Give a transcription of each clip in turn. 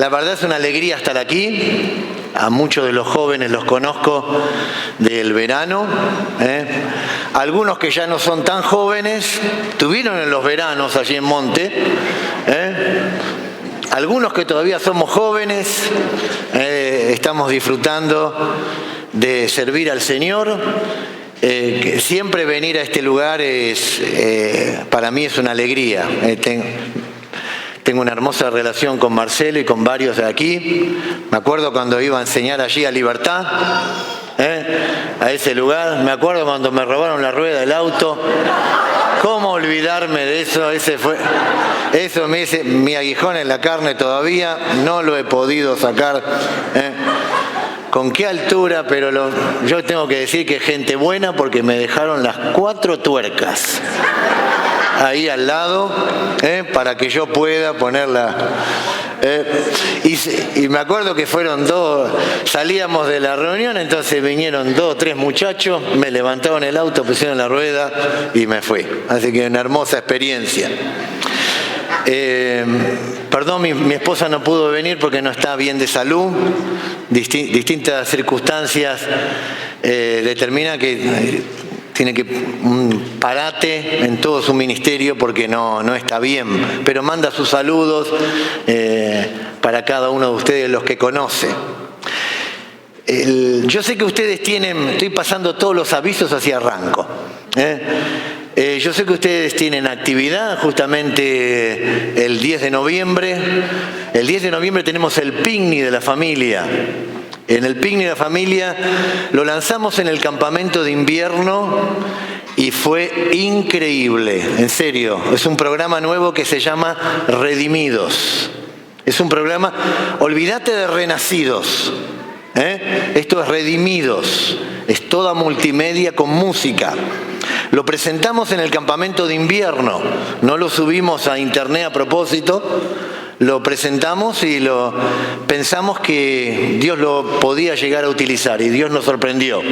La verdad es una alegría estar aquí. A muchos de los jóvenes los conozco del verano. Algunos que ya no son tan jóvenes, tuvieron en los veranos allí en Monte. Algunos que todavía somos jóvenes, estamos disfrutando de servir al Señor. Siempre venir a este lugar para mí es una alegría. Tengo una hermosa relación con Marcelo y con varios de aquí. Me acuerdo cuando iba a enseñar allí a Libertad, a ese lugar. Me acuerdo cuando me robaron la rueda del auto. ¿Cómo olvidarme de eso? Eso me dice mi aguijón en la carne todavía. No lo he podido sacar. ¿Con qué altura? Pero yo tengo que decir que gente buena porque me dejaron las 4 tuercas ahí al lado, para que yo pueda ponerla. Y me acuerdo que fueron 2, salíamos de la reunión, entonces vinieron 2 o 3 muchachos, me levantaron el auto, pusieron la rueda y me fui. Así que una hermosa experiencia. Perdón, mi esposa no pudo venir porque no está bien de salud. Distintas circunstancias determinan que tiene que un parate en todo su ministerio porque no está bien. Pero manda sus saludos para cada uno de ustedes, los que conoce. Yo sé que ustedes estoy pasando todos los avisos hacia arranco. Yo sé que ustedes tienen actividad justamente el 10 de noviembre. El 10 de noviembre tenemos el picnic de la familia. En el picnic de la familia lo lanzamos en el campamento de invierno y fue increíble, en serio. Es un programa nuevo que se llama Redimidos. Es un programa, olvídate de renacidos. Esto es Redimidos. Es toda multimedia con música. Lo presentamos en el campamento de invierno, no lo subimos a internet a propósito, lo presentamos y pensamos que Dios lo podía llegar a utilizar y Dios nos sorprendió.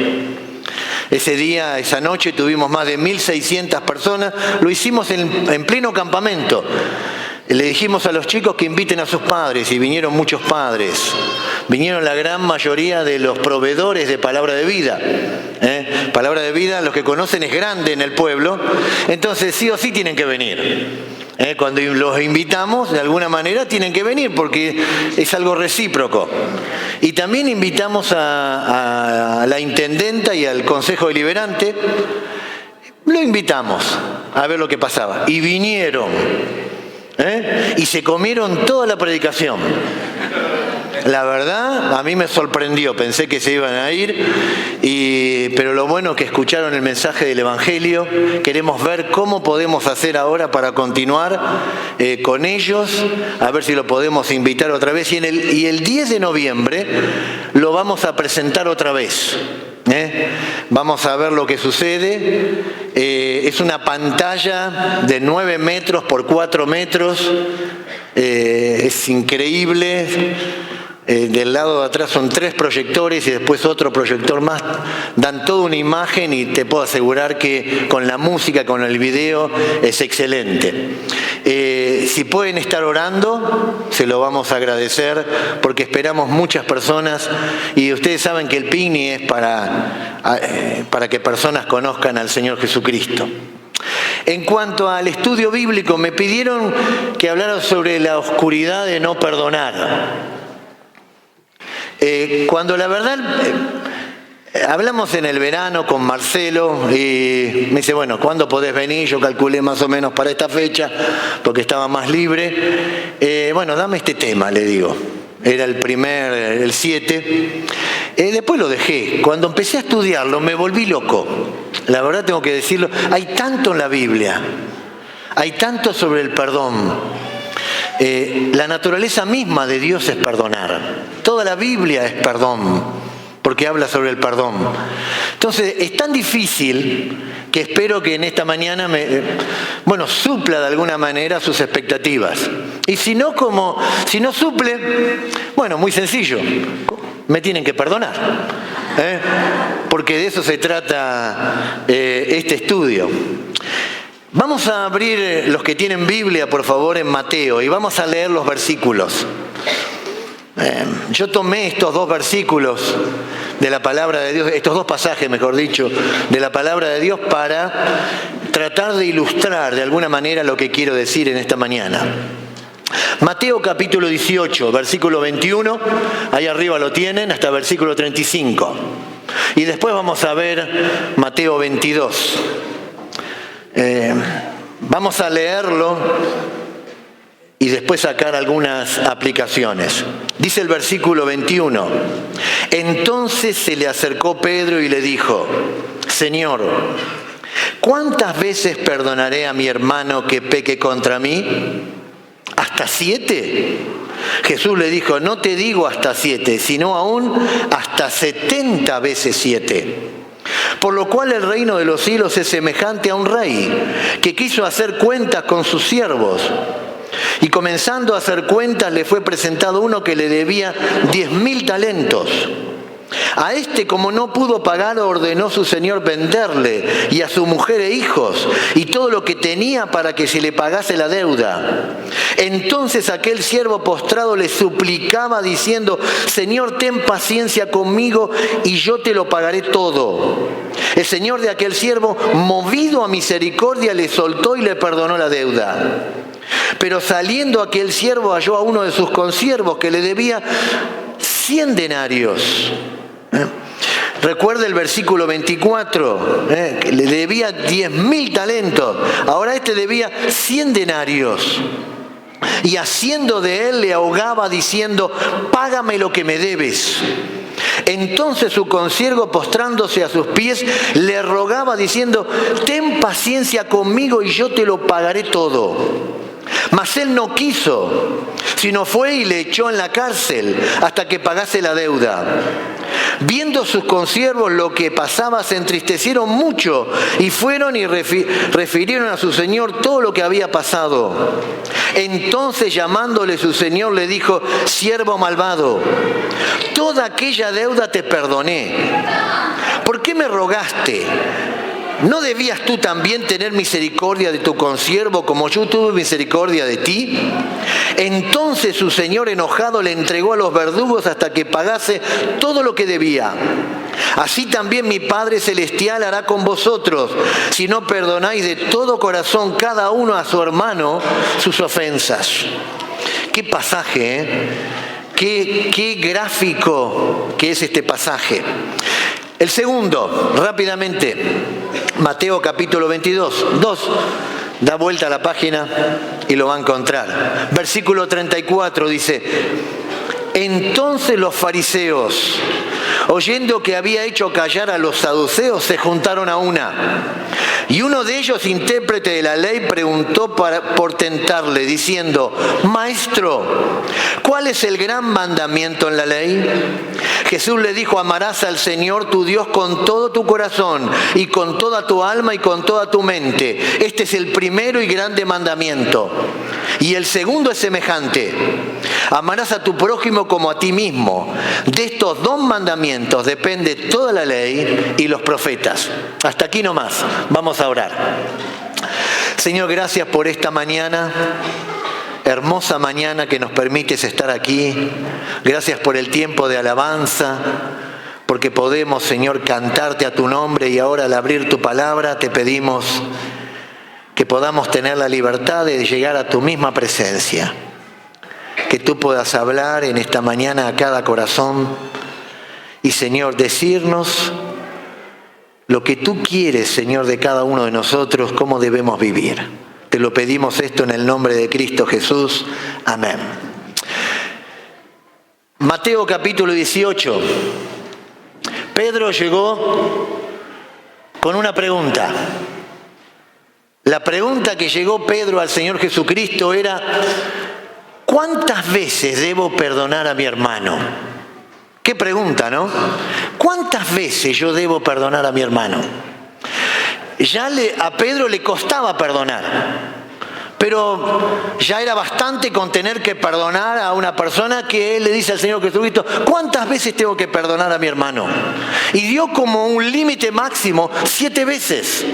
Ese día, esa noche tuvimos más de 1.600 personas, lo hicimos en pleno campamento. Le dijimos a los chicos que inviten a sus padres y vinieron muchos padres. Vinieron la gran mayoría de los proveedores de Palabra de Vida. Palabra de Vida, los que conocen, es grande en el pueblo. Entonces sí o sí tienen que venir. Cuando los invitamos, de alguna manera tienen que venir porque es algo recíproco. Y también invitamos a la intendenta y al Consejo Deliberante. Lo invitamos a ver lo que pasaba. Y vinieron. Y se comieron toda la predicación. La verdad, a mí me sorprendió, pensé que se iban a ir, pero lo bueno es que escucharon el mensaje del Evangelio. Queremos ver cómo podemos hacer ahora para continuar con ellos, a ver si lo podemos invitar otra vez. Y el 10 de noviembre lo vamos a presentar otra vez. Vamos a ver lo que sucede. Es una pantalla de 9 metros por 4 metros. Es increíble. Del lado de atrás son 3 proyectores y después otro proyector más. Dan toda una imagen y te puedo asegurar que con la música, con el video, es excelente. Si pueden estar orando, se lo vamos a agradecer porque esperamos muchas personas y ustedes saben que el picnic es para que personas conozcan al Señor Jesucristo. En cuanto al estudio bíblico, me pidieron que hablara sobre la oscuridad de no perdonar. Cuando la verdad, hablamos en el verano con Marcelo y me dice, bueno, ¿cuándo podés venir? Yo calculé más o menos para esta fecha porque estaba más libre. Bueno, dame este tema, le digo. Era el 7. Después lo dejé. Cuando empecé a estudiarlo me volví loco. La verdad tengo que decirlo. Hay tanto en la Biblia. Hay tanto sobre el perdón. La naturaleza misma de Dios es perdonar. Toda la Biblia es perdón, porque habla sobre el perdón. Entonces, es tan difícil que espero que en esta mañana supla de alguna manera sus expectativas. Y si no suple, bueno, muy sencillo, me tienen que perdonar. Porque de eso se trata este estudio. Vamos a abrir, los que tienen Biblia, por favor, en Mateo, y vamos a leer los versículos. Yo tomé estos dos versículos de la palabra de Dios, estos dos pasajes, mejor dicho, de la palabra de Dios para tratar de ilustrar de alguna manera lo que quiero decir en esta mañana. Mateo capítulo 18, versículo 21, ahí arriba lo tienen, hasta versículo 35. Y después vamos a ver Mateo 22. Vamos a leerlo y después sacar algunas aplicaciones. Dice el versículo 21. Entonces se le acercó Pedro y le dijo: Señor, ¿cuántas veces perdonaré a mi hermano que peque contra mí? ¿Hasta 7? Jesús le dijo: no te digo hasta 7, sino aún hasta 70 veces 7. Por lo cual el reino de los cielos es semejante a un rey que quiso hacer cuentas con sus siervos. Y comenzando a hacer cuentas, le fue presentado uno que le debía 10.000 talentos. A este, como no pudo pagar, ordenó su señor venderle y a su mujer e hijos y todo lo que tenía para que se le pagase la deuda. Entonces aquel siervo postrado le suplicaba diciendo: Señor, ten paciencia conmigo y yo te lo pagaré todo. El señor de aquel siervo, movido a misericordia, le soltó y le perdonó la deuda. Pero saliendo aquel siervo halló a uno de sus consiervos que le debía 100 denarios. Recuerda el versículo 24, que le debía 10.000 talentos. Ahora este debía 100 denarios. Y haciendo de él le ahogaba diciendo: págame lo que me debes. Entonces su consiervo, postrándose a sus pies, le rogaba diciendo: ten paciencia conmigo y yo te lo pagaré todo. Mas él no quiso, sino fue y le echó en la cárcel hasta que pagase la deuda. Viendo sus consiervos lo que pasaba, se entristecieron mucho y fueron y refirieron a su señor todo lo que había pasado. Entonces, llamándole su señor, le dijo: siervo malvado, toda aquella deuda te perdoné. ¿Por qué me rogaste? ¿No debías tú también tener misericordia de tu consiervo como yo tuve misericordia de ti? Entonces su señor, enojado, le entregó a los verdugos hasta que pagase todo lo que debía. Así también mi Padre Celestial hará con vosotros, si no perdonáis de todo corazón cada uno a su hermano sus ofensas. Qué pasaje, ¿eh? Qué gráfico que es este pasaje. El segundo, rápidamente, Mateo capítulo 22. Da vuelta a la página y lo va a encontrar. Versículo 34 dice: entonces los fariseos, oyendo que había hecho callar a los saduceos, se juntaron a una. Y uno de ellos, intérprete de la ley, preguntó por tentarle, diciendo: Maestro, ¿cuál es el gran mandamiento en la ley? Jesús le dijo: amarás al Señor tu Dios con todo tu corazón y con toda tu alma y con toda tu mente. Este es el primero y grande mandamiento. Y el segundo es semejante: amarás a tu prójimo como a ti mismo. De estos dos mandamientos depende toda la ley y los profetas. Hasta aquí nomás. Vamos a orar. Señor, gracias por esta mañana. Hermosa mañana que nos permites estar aquí. Gracias por el tiempo de alabanza, porque podemos, Señor, cantarte a tu nombre, y ahora al abrir tu palabra te pedimos que podamos tener la libertad de llegar a tu misma presencia. Que tú puedas hablar en esta mañana a cada corazón y, Señor, decirnos lo que tú quieres, Señor, de cada uno de nosotros, cómo debemos vivir. Te lo pedimos esto en el nombre de Cristo Jesús. Amén. Mateo capítulo 18. Pedro llegó con una pregunta. La pregunta que llegó Pedro al Señor Jesucristo era: ¿cuántas veces debo perdonar a mi hermano? Qué pregunta, ¿no? ¿Cuántas veces yo debo perdonar a mi hermano? A Pedro le costaba perdonar, pero ya era bastante con tener que perdonar a una persona que él le dice al Señor Jesucristo: ¿cuántas veces tengo que perdonar a mi hermano? Y dio como un límite máximo 7 veces.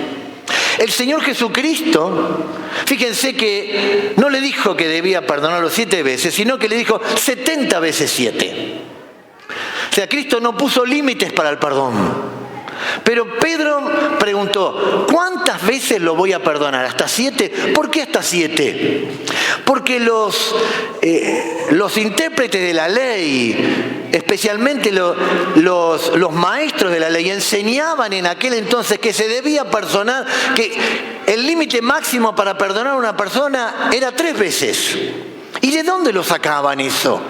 El Señor Jesucristo, fíjense que no le dijo que debía perdonarlo 7 veces, sino que le dijo 70 veces 7. O sea, Cristo no puso límites para el perdón. Pero Pedro preguntó, ¿cuántas veces lo voy a perdonar? ¿Hasta 7? ¿Por qué hasta 7? Porque los intérpretes de la ley, especialmente los maestros de la ley, enseñaban en aquel entonces que se debía perdonar, que el límite máximo para perdonar a una persona era 3 veces. ¿Y de dónde lo sacaban eso?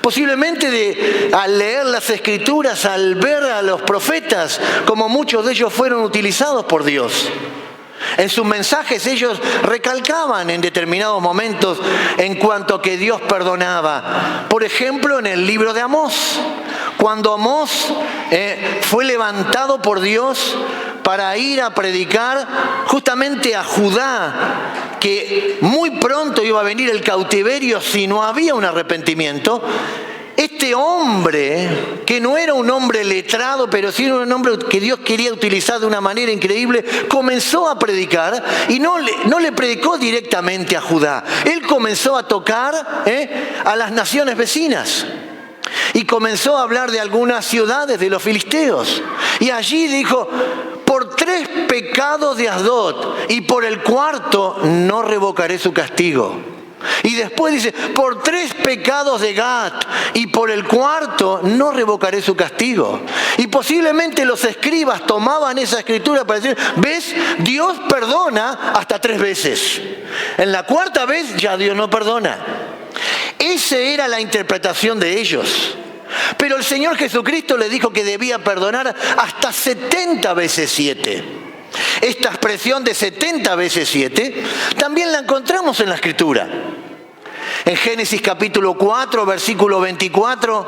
Posiblemente al leer las Escrituras, al ver a los profetas, como muchos de ellos fueron utilizados por Dios. En sus mensajes ellos recalcaban en determinados momentos en cuanto a que Dios perdonaba. Por ejemplo, en el libro de Amós, cuando Amós fue levantado por Dios para ir a predicar justamente a Judá, que muy pronto iba a venir el cautiverio si no había un arrepentimiento. Este hombre, que no era un hombre letrado, pero sí era un hombre que Dios quería utilizar de una manera increíble, comenzó a predicar y no le predicó directamente a Judá. Él comenzó a tocar a las naciones vecinas. Y comenzó a hablar de algunas ciudades de los filisteos. Y allí dijo, por 3 pecados de Asdod y por el 4º no revocaré su castigo. Y después dice, por 3 pecados de Gat y por el 4º no revocaré su castigo. Y posiblemente los escribas tomaban esa escritura para decir, ¿ves? Dios perdona hasta 3 veces. En la 4ª vez ya Dios no perdona. Esa era la interpretación de ellos. Pero el Señor Jesucristo le dijo que debía perdonar hasta 70 veces 7. Esta expresión de 70 veces 7 también la encontramos en la Escritura. En Génesis capítulo 4, versículo 24,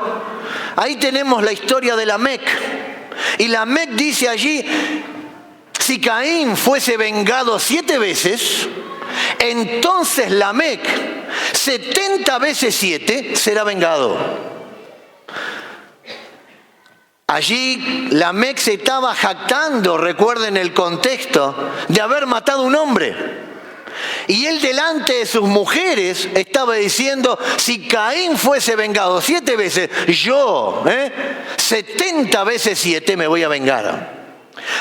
ahí tenemos la historia de Lamec. Y Lamec dice allí, si Caín fuese vengado 7 veces, entonces Lamec 70 veces 7 será vengado. Allí Lamec se estaba jactando, recuerden el contexto, de haber matado a un hombre. Y él delante de sus mujeres estaba diciendo, si Caín fuese vengado 7 veces, yo, 70 veces 7 me voy a vengar.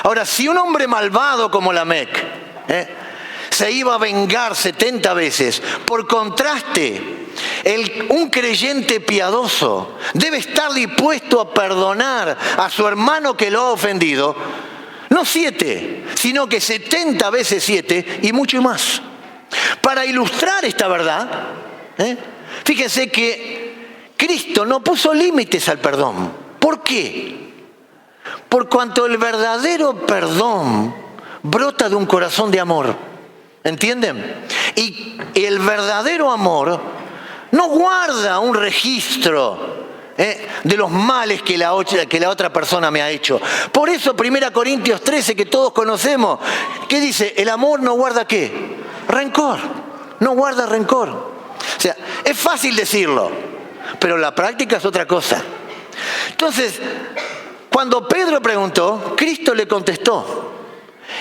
Ahora, si un hombre malvado como Lamec se iba a vengar 70 veces, por contraste, un creyente piadoso debe estar dispuesto a perdonar a su hermano que lo ha ofendido, no 7, sino que 70 veces 7 y mucho más. Para ilustrar esta verdad, fíjense que Cristo no puso límites al perdón. ¿Por qué? Por cuanto el verdadero perdón brota de un corazón de amor. ¿Entienden? Y el verdadero amor no guarda un registro de los males que la otra persona me ha hecho. Por eso 1 Corintios 13, que todos conocemos, ¿qué dice? El amor no guarda ¿qué? Rencor. No guarda rencor. O sea, es fácil decirlo, pero la práctica es otra cosa. Entonces, cuando Pedro preguntó, Cristo le contestó.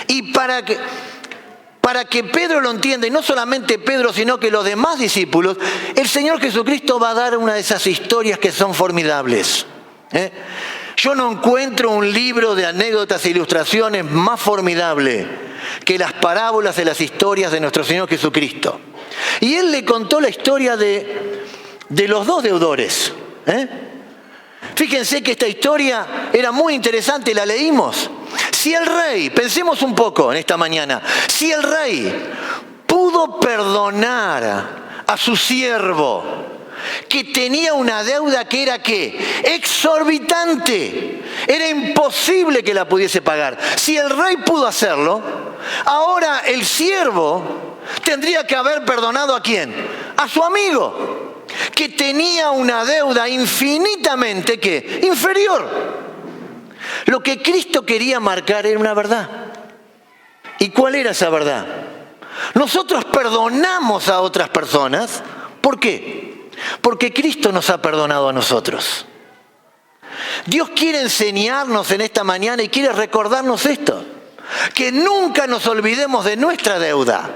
Y para que Pedro lo entienda, y no solamente Pedro, sino que los demás discípulos, el Señor Jesucristo va a dar una de esas historias que son formidables. Yo no encuentro un libro de anécdotas e ilustraciones más formidable que las parábolas de las historias de nuestro Señor Jesucristo. Y Él le contó la historia de los 2 deudores. Fíjense que esta historia era muy interesante, la leímos. Si el rey, pensemos un poco en esta mañana, si el rey pudo perdonar a su siervo que tenía una deuda que era ¿qué? Exorbitante, era imposible que la pudiese pagar. Si el rey pudo hacerlo, ahora el siervo tendría que haber perdonado ¿a quién? A su amigo, que tenía una deuda infinitamente ¿qué? Inferior. Lo que Cristo quería marcar era una verdad. ¿Y cuál era esa verdad? Nosotros perdonamos a otras personas. ¿Por qué? Porque Cristo nos ha perdonado a nosotros. Dios quiere enseñarnos en esta mañana y quiere recordarnos esto. Que nunca nos olvidemos de nuestra deuda.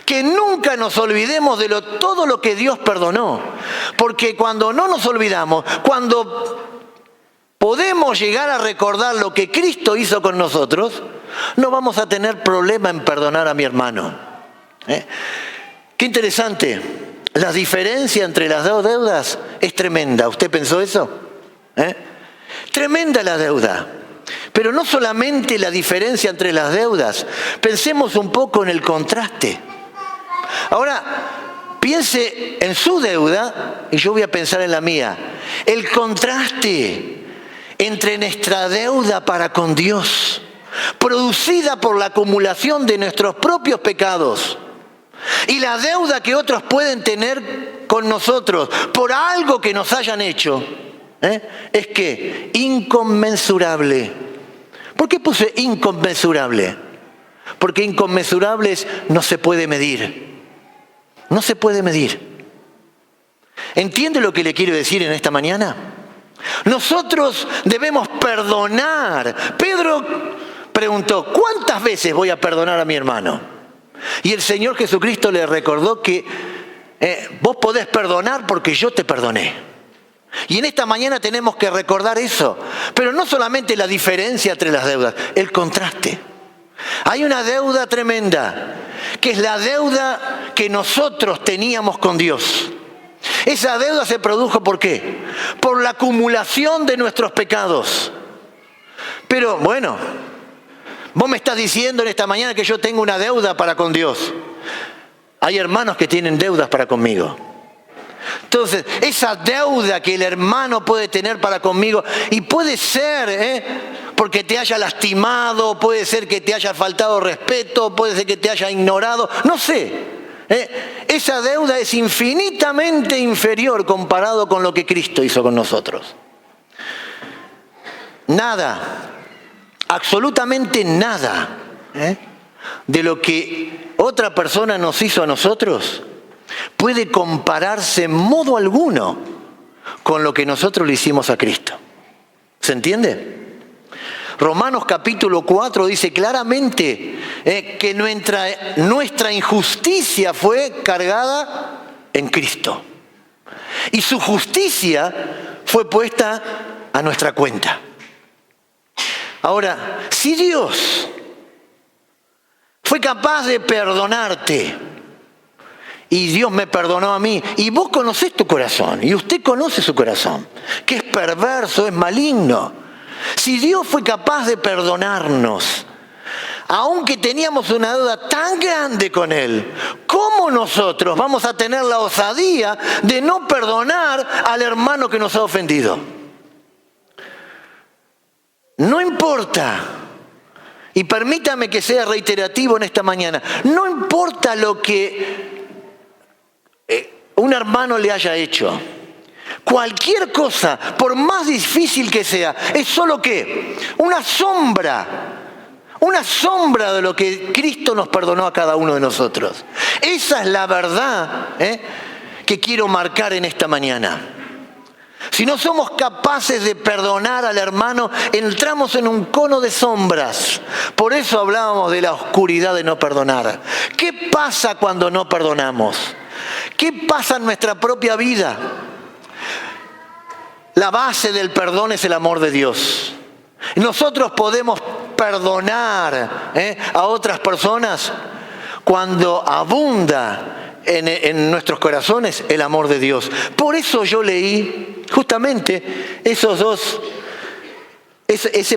Que nunca nos olvidemos de todo lo que Dios perdonó. Porque cuando no nos olvidamos, cuando podemos llegar a recordar lo que Cristo hizo con nosotros, no vamos a tener problema en perdonar a mi hermano. Qué interesante. La diferencia entre las dos deudas es tremenda. ¿Usted pensó eso? Tremenda la deuda. Pero no solamente la diferencia entre las deudas. Pensemos un poco en el contraste. Ahora, piense en su deuda y yo voy a pensar en la mía. El contraste entre nuestra deuda para con Dios, producida por la acumulación de nuestros propios pecados, y la deuda que otros pueden tener con nosotros por algo que nos hayan hecho, es que inconmensurable. ¿Por qué puse inconmensurable? Porque inconmensurables no se puede medir. No se puede medir. ¿Entiende lo que le quiero decir en esta mañana? Nosotros debemos perdonar. Pedro preguntó, ¿cuántas veces voy a perdonar a mi hermano? Y el Señor Jesucristo le recordó que vos podés perdonar porque yo te perdoné. Y en esta mañana tenemos que recordar eso. Pero no solamente la diferencia entre las deudas, el contraste. Hay una deuda tremenda, que es la deuda que nosotros teníamos con Dios. Esa deuda se produjo ¿por qué? Por la acumulación de nuestros pecados. Pero bueno, vos me estás diciendo en esta mañana que yo tengo una deuda para con Dios. Hay hermanos que tienen deudas para conmigo. Entonces, esa deuda que el hermano puede tener para conmigo, y puede ser porque te haya lastimado, puede ser que te haya faltado respeto, puede ser que te haya ignorado, no sé. Esa deuda es infinitamente inferior comparado con lo que Cristo hizo con nosotros. Nada, absolutamente nada, de lo que otra persona nos hizo a nosotros puede compararse en modo alguno con lo que nosotros le hicimos a Cristo. ¿Se entiende? Romanos capítulo 4 dice claramente que nuestra injusticia fue cargada en Cristo. Y su justicia fue puesta a nuestra cuenta. Ahora, si Dios fue capaz de perdonarte, y Dios me perdonó a mí, y vos conocés tu corazón, y usted conoce su corazón, que es perverso, es maligno. Si Dios fue capaz de perdonarnos, aunque teníamos una deuda tan grande con Él, ¿cómo nosotros vamos a tener la osadía de no perdonar al hermano que nos ha ofendido? No importa, y permítame que sea reiterativo en esta mañana, no importa lo que un hermano le haya hecho. Cualquier cosa, por más difícil que sea, es solo ¿qué? Una sombra de lo que Cristo nos perdonó a cada uno de nosotros. Esa es la verdad que quiero marcar en esta mañana. Si no somos capaces de perdonar al hermano, entramos en un cono de sombras. Por eso hablábamos de la oscuridad de no perdonar. ¿Qué pasa cuando no perdonamos? ¿Qué pasa en nuestra propia vida? La base del perdón es el amor de Dios. Nosotros podemos perdonar a otras personas cuando abunda en nuestros corazones el amor de Dios. Por eso yo leí justamente ese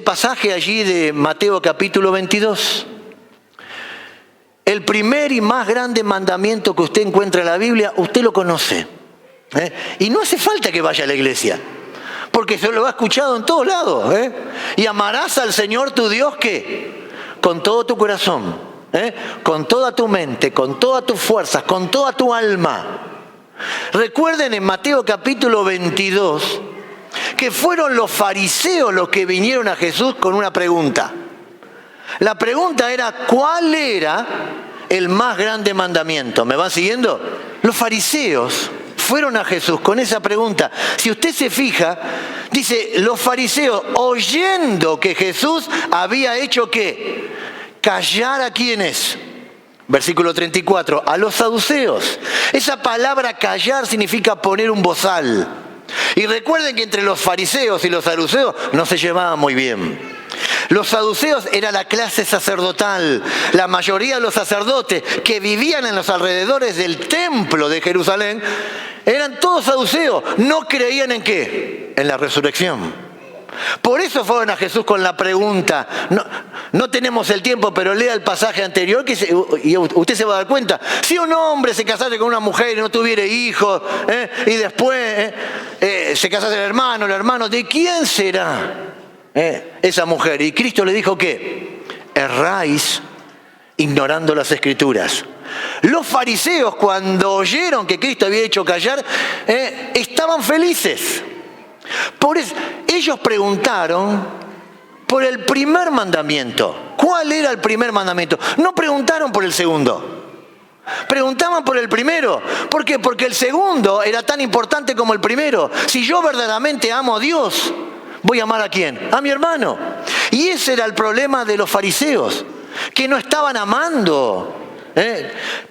pasaje allí de Mateo capítulo 22. El primer y más grande mandamiento que usted encuentra en la Biblia, usted lo conoce. Y no hace falta que vaya a la iglesia, porque se lo ha escuchado en todos lados. Y amarás al Señor tu Dios, ¿qué? Con todo tu corazón, con toda tu mente, con todas tus fuerzas, con toda tu alma. Recuerden en Mateo capítulo 22 que fueron los fariseos los que vinieron a Jesús con una pregunta. La pregunta era, ¿cuál era el más grande mandamiento? ¿Me van siguiendo? Los fariseos fueron a Jesús con esa pregunta. Si usted se fija, dice, los fariseos, oyendo que Jesús había hecho ¿qué? callar a quienes. Versículo 34, a los saduceos. Esa palabra callar significa poner un bozal. Y recuerden que entre los fariseos y los saduceos no se llevaban muy bien. Los saduceos era la clase sacerdotal. La mayoría de los sacerdotes que vivían en los alrededores del templo de Jerusalén eran todos saduceos. No creían ¿en qué? En la resurrección. Por eso fueron a Jesús con la pregunta. No tenemos el tiempo, pero lea el pasaje anterior y usted se va a dar cuenta. Si un hombre se casase con una mujer y no tuviera hijos, y después se casase el hermano, ¿de quién será esa mujer? Y Cristo le dijo que erráis ignorando las Escrituras. Los fariseos, cuando oyeron que Cristo había hecho callar, estaban felices. Por eso, ellos preguntaron por el primer mandamiento. ¿Cuál era el primer mandamiento? No preguntaron por el segundo. Preguntaban por el primero. ¿Por qué? Porque el segundo era tan importante como el primero. Si yo verdaderamente amo a Dios, ¿voy a amar a quién? A mi hermano. Y ese era el problema de los fariseos, que no estaban amando.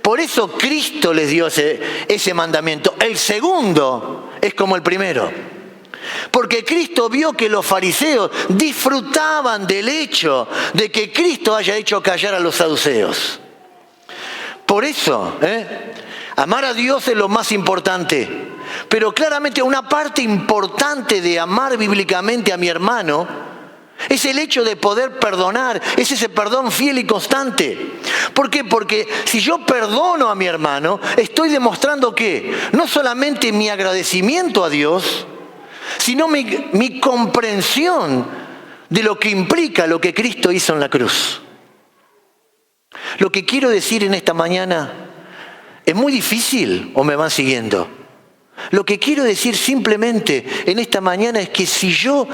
Por eso Cristo les dio ese mandamiento. El segundo es como el primero. Porque Cristo vio que los fariseos disfrutaban del hecho de que Cristo haya hecho callar a los saduceos. Por eso, amar a Dios es lo más importante. Pero claramente una parte importante de amar bíblicamente a mi hermano es el hecho de poder perdonar, es ese perdón fiel y constante. ¿Por qué? Porque si yo perdono a mi hermano, estoy demostrando que no solamente mi agradecimiento a Dios, sino mi comprensión de lo que implica lo que Cristo hizo en la cruz. Lo que quiero decir en esta mañana es muy difícil, ¿o me van siguiendo? Lo que quiero decir simplemente en esta mañana es que si yo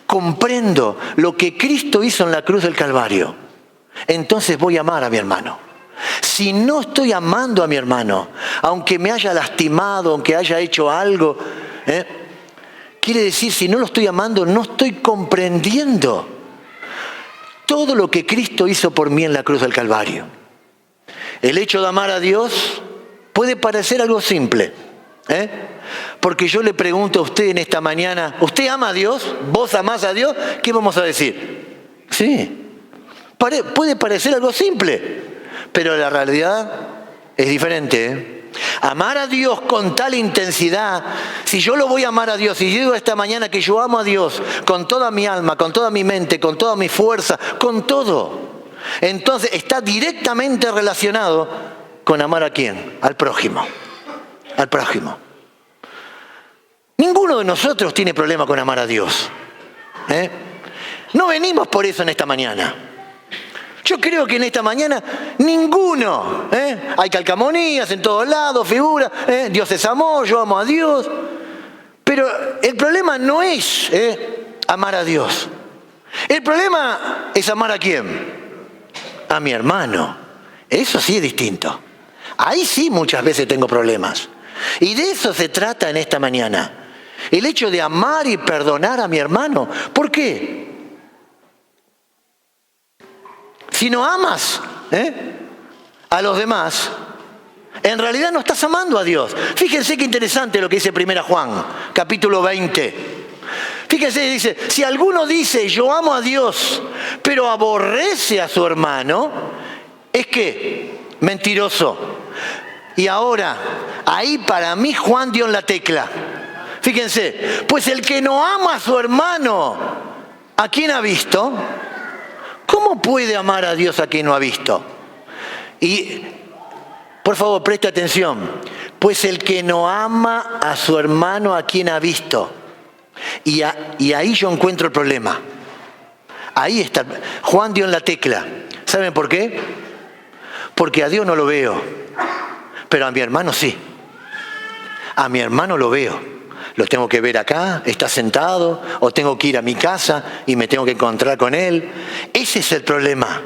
comprendo lo que Cristo hizo en la cruz del Calvario, entonces voy a amar a mi hermano. Si no estoy amando a mi hermano, aunque me haya lastimado, aunque haya hecho algo, quiere decir, si no lo estoy amando, no estoy comprendiendo todo lo que Cristo hizo por mí en la cruz del Calvario. El hecho de amar a Dios puede parecer algo simple, porque yo le pregunto a usted en esta mañana, ¿usted ama a Dios? ¿Vos amás a Dios? ¿Qué vamos a decir? Sí, puede parecer algo simple, pero la realidad es diferente, Amar a Dios con tal intensidad, si yo lo voy a amar a Dios, y digo esta mañana que yo amo a Dios con toda mi alma, con toda mi mente, con toda mi fuerza, con todo, entonces está directamente relacionado con amar a quién, al prójimo, al prójimo. Ninguno de nosotros tiene problema con amar a Dios. No venimos por eso en esta mañana. Yo creo que en esta mañana ninguno, hay calcamonías en todos lados, figuras, Dios es amor, yo amo a Dios. Pero el problema no es amar a Dios. El problema es amar a quién, a mi hermano. Eso sí es distinto. Ahí sí muchas veces tengo problemas. Y de eso se trata en esta mañana. El hecho de amar y perdonar a mi hermano. ¿Por qué? Si no amas a los demás, en realidad no estás amando a Dios. Fíjense qué interesante lo que dice 1 Juan, capítulo 20. Fíjense, dice, si alguno dice yo amo a Dios, pero aborrece a su hermano, es que mentiroso. Y ahora, ahí para mí Juan dio en la tecla. Fíjense, pues el que no ama a su hermano, ¿a quién ha visto? ¿Cómo puede amar a Dios a quien no ha visto? Y, por favor, preste atención. Pues el que no ama a su hermano a quien ha visto. Y ahí yo encuentro el problema. Ahí está. Juan dio en la tecla. ¿Saben por qué? Porque a Dios no lo veo. Pero a mi hermano sí. A mi hermano lo veo. Lo tengo que ver acá, está sentado, o tengo que ir a mi casa y me tengo que encontrar con él. Ese es el problema.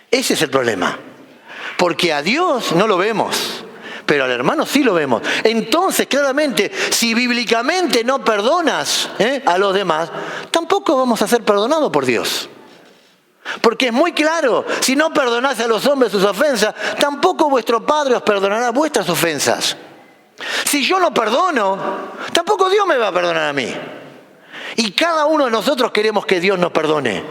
Ese es el problema. Porque a Dios no lo vemos, pero al hermano sí lo vemos. Entonces, claramente, si bíblicamente no perdonas a los demás, tampoco vamos a ser perdonados por Dios. Porque es muy claro, si no perdonás a los hombres sus ofensas, tampoco vuestro Padre os perdonará vuestras ofensas. Si yo no perdono, tampoco Dios me va a perdonar a mí. Y cada uno de nosotros queremos que Dios nos perdone.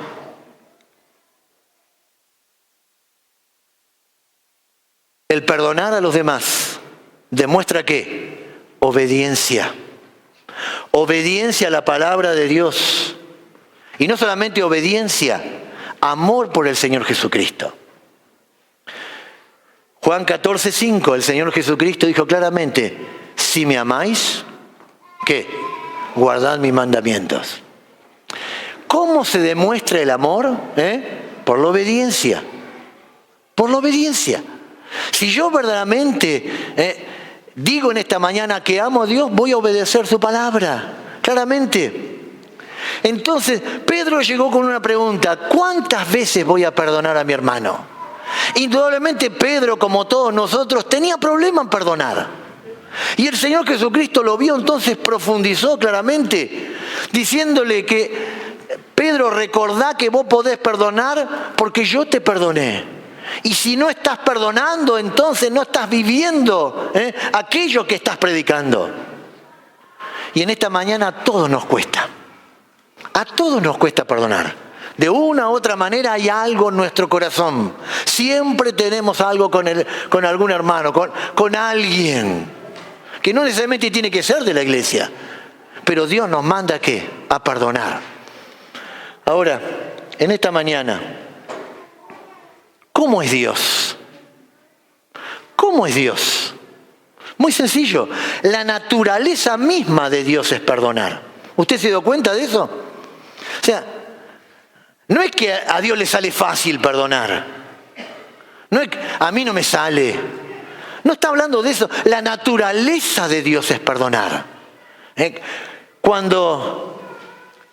El perdonar a los demás demuestra ¿qué? Obediencia. Obediencia a la palabra de Dios. Y no solamente obediencia, amor por el Señor Jesucristo. Juan 14:5, el Señor Jesucristo dijo claramente, si me amáis, ¿qué? Guardad mis mandamientos. ¿Cómo se demuestra el amor? Por la obediencia. Por la obediencia. Si yo verdaderamente digo en esta mañana que amo a Dios, voy a obedecer su palabra, claramente. Entonces, Pedro llegó con una pregunta, ¿cuántas veces voy a perdonar a mi hermano? Indudablemente Pedro, como todos nosotros, tenía problema en perdonar. Y el Señor Jesucristo lo vio, entonces profundizó claramente, diciéndole que, Pedro, recordá que vos podés perdonar porque yo te perdoné. Y si no estás perdonando, entonces no estás viviendo aquello que estás predicando. Y en esta mañana a todos nos cuesta. A todos nos cuesta perdonar. De una u otra manera hay algo en nuestro corazón. Siempre tenemos algo con algún hermano, con alguien. Que no necesariamente tiene que ser de la iglesia. Pero Dios nos manda ¿a qué? A perdonar. Ahora, en esta mañana, ¿cómo es Dios? ¿Cómo es Dios? Muy sencillo. La naturaleza misma de Dios es perdonar. ¿Usted se dio cuenta de eso? O sea, no es que a Dios le sale fácil perdonar. No es que a mí no me sale. No está hablando de eso. La naturaleza de Dios es perdonar. Cuando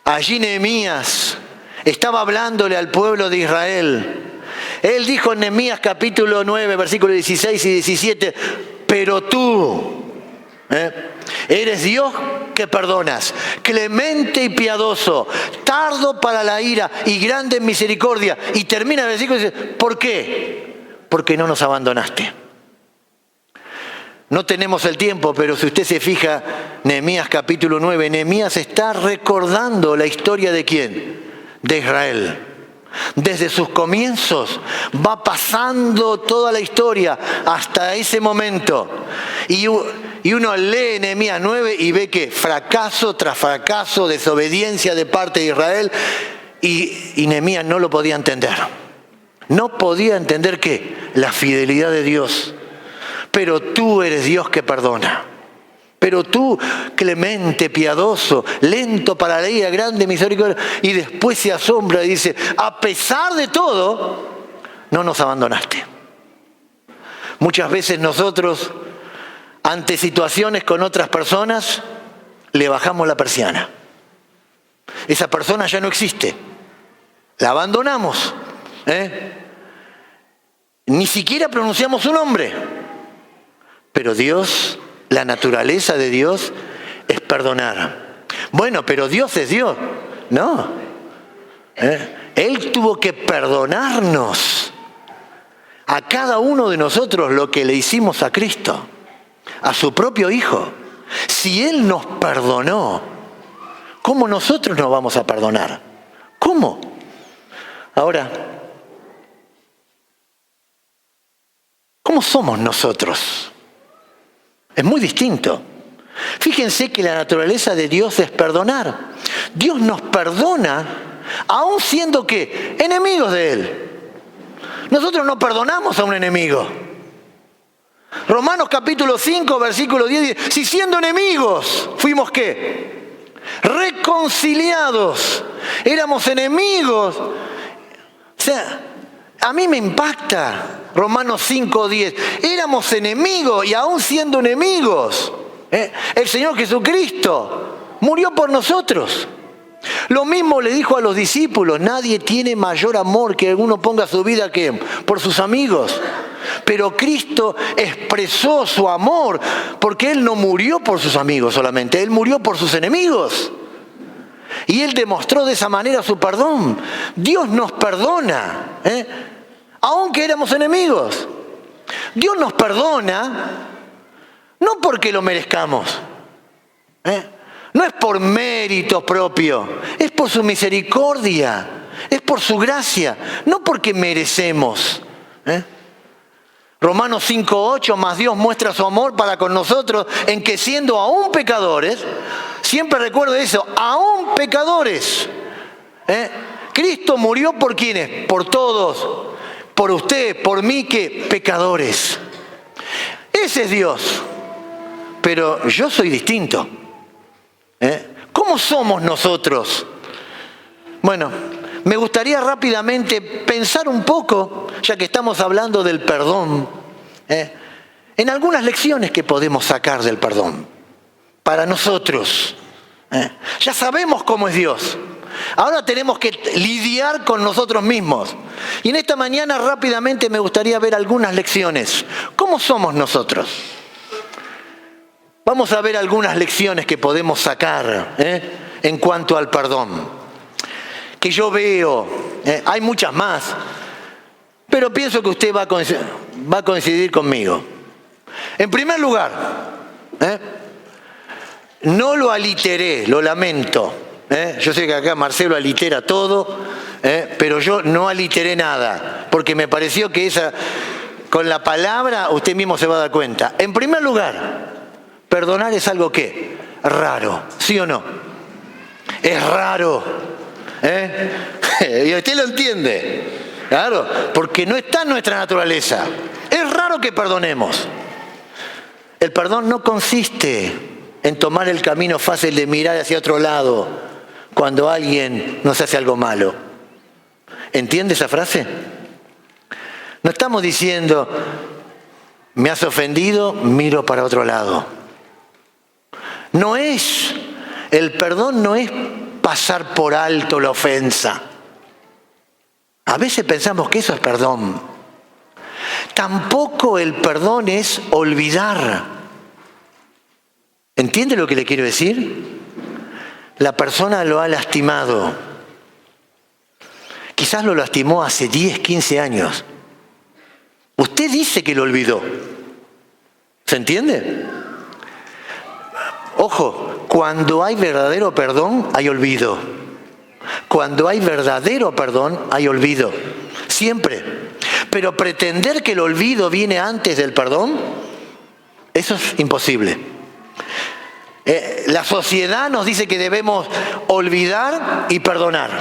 allí Nehemías estaba hablándole al pueblo de Israel, él dijo en Nehemías capítulo 9, versículos 16 y 17, pero tú eres Dios que perdonas, clemente y piadoso, tardo para la ira y grande en misericordia. Y termina el versículo y dice, ¿por qué? Porque no nos abandonaste. No tenemos el tiempo, pero si usted se fija, Nehemías capítulo 9, Nehemías está recordando la historia ¿de quién? De Israel. Desde sus comienzos va pasando toda la historia hasta ese momento. Y uno lee Nehemías 9 y ve que fracaso tras fracaso, desobediencia de parte de Israel, y Nehemías no lo podía entender. No podía entender ¿qué? La fidelidad de Dios. Pero tú eres Dios que perdona. Pero tú, clemente, piadoso, lento para la ira, grande misericordia. Y después se asombra y dice, a pesar de todo, no nos abandonaste. Muchas veces nosotros, ante situaciones con otras personas, le bajamos la persiana. Esa persona ya no existe. La abandonamos. Ni siquiera pronunciamos su nombre. Pero Dios, la naturaleza de Dios es perdonar. Bueno, pero Dios es Dios. No. Él tuvo que perdonarnos a cada uno de nosotros lo que le hicimos a Cristo, a su propio Hijo. Si Él nos perdonó, ¿cómo nosotros nos vamos a perdonar? ¿Cómo? Ahora, ¿cómo somos nosotros? Es muy distinto. Fíjense que la naturaleza de Dios es perdonar. Dios nos perdona aún siendo ¿qué? Enemigos de Él. Nosotros no perdonamos a un enemigo. Romanos capítulo 5, versículo 10 dice, si siendo enemigos fuimos ¿qué? Reconciliados. Éramos enemigos. O sea, a mí me impacta Romanos 5:10. Éramos enemigos y aún siendo enemigos, el Señor Jesucristo murió por nosotros. Lo mismo le dijo a los discípulos, nadie tiene mayor amor que uno ponga su vida que por sus amigos. Pero Cristo expresó su amor porque Él no murió por sus amigos solamente, Él murió por sus enemigos. Y Él demostró de esa manera su perdón. Dios nos perdona, aunque éramos enemigos. Dios nos perdona no porque lo merezcamos. No es por mérito propio, es por su misericordia, es por su gracia, no porque merecemos. Romanos 5:8, más Dios muestra su amor para con nosotros en que siendo aún pecadores, siempre recuerdo eso, aún pecadores, Cristo murió por ¿quiénes? Por todos, por usted, por mí, que pecadores. Ese es Dios, pero yo soy distinto. ¿Cómo somos nosotros? Bueno, me gustaría rápidamente pensar un poco, ya que estamos hablando del perdón, en algunas lecciones que podemos sacar del perdón para nosotros. Ya sabemos cómo es Dios. Ahora tenemos que lidiar con nosotros mismos. Y en esta mañana rápidamente me gustaría ver algunas lecciones. ¿Cómo somos nosotros? Vamos a ver algunas lecciones que podemos sacar en cuanto al perdón. Que yo veo, hay muchas más, pero pienso que usted va a coincidir conmigo. En primer lugar, no lo aliteré, lo lamento. Yo sé que acá Marcelo alitera todo, pero yo no aliteré nada, porque me pareció que con la palabra usted mismo se va a dar cuenta. En primer lugar, perdonar es algo ¿qué? Raro, ¿sí o no? Es raro, y usted lo entiende, claro, porque no está en nuestra naturaleza. Es raro que perdonemos. El perdón no consiste en tomar el camino fácil de mirar hacia otro lado cuando alguien nos hace algo malo. ¿Entiende esa frase? No estamos diciendo, me has ofendido, miro para otro lado. El perdón no es pasar por alto la ofensa. A veces pensamos que eso es perdón. Tampoco el perdón es olvidar. ¿Entiende lo que le quiero decir? La persona lo ha lastimado. Quizás lo lastimó hace 10, 15 años. Usted dice que lo olvidó. ¿Se entiende? Ojo, cuando hay verdadero perdón, hay olvido. Cuando hay verdadero perdón, hay olvido. Siempre. Pero pretender que el olvido viene antes del perdón, eso es imposible. La sociedad nos dice que debemos olvidar y perdonar.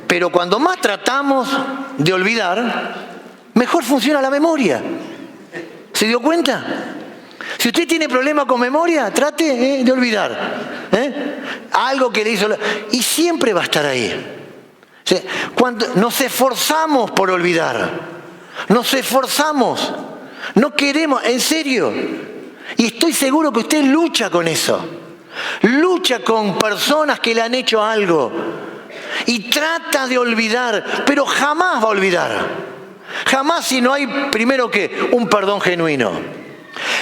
Pero cuando más tratamos de olvidar, mejor funciona la memoria. ¿Se dio cuenta? Si usted tiene problema con memoria, trate de olvidar. Algo que le hizo... Y siempre va a estar ahí. Cuando nos esforzamos por olvidar, nos esforzamos, no queremos, en serio. Y estoy seguro que usted lucha con eso. Lucha con personas que le han hecho algo. Y trata de olvidar, pero jamás va a olvidar. Jamás si no hay, primero que, un perdón genuino.